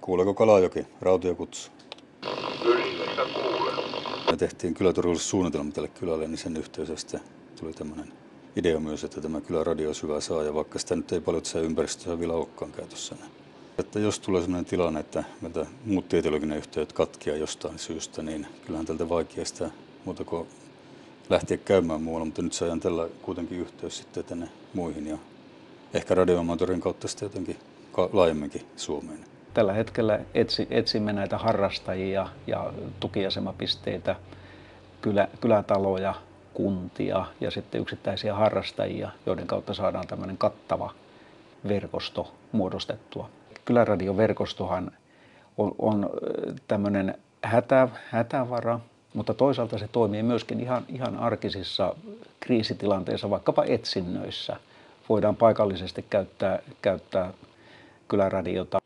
Kuuleeko Kalajoki? Rautiokutsu. Kyllä kuule. Me tehtiin kyläturvallisuussuunnitelma tälle kylälle, niin sen yhteydessä sitten tuli tämmöinen idea myös, että tämä kyläradio olisi hyvä saada, vaikka sitä nyt ei paljon tässä ympäristössä vielä olekaan käytössä. Että jos tulee sellainen tilanne, että meiltä muut tietologinen yhteydet katkeaa jostain syystä, niin kyllähän tältä vaikea sitä muuta kuin lähteä käymään muualla, mutta nyt saadaan tällä kuitenkin yhteys sitten tänne muihin ja ehkä radioamatörin kautta sitten jotenkin laajemminkin Suomeen. Tällä hetkellä etsimme näitä harrastajia ja tukiasemapisteitä, kylätaloja, kuntia ja sitten yksittäisiä harrastajia, joiden kautta saadaan tämmöinen kattava verkosto muodostettua. Kyläradioverkostohan on tämmöinen hätävara, mutta toisaalta se toimii myöskin ihan arkisissa kriisitilanteissa, vaikkapa etsinnöissä. Voidaan paikallisesti käyttää kyläradiota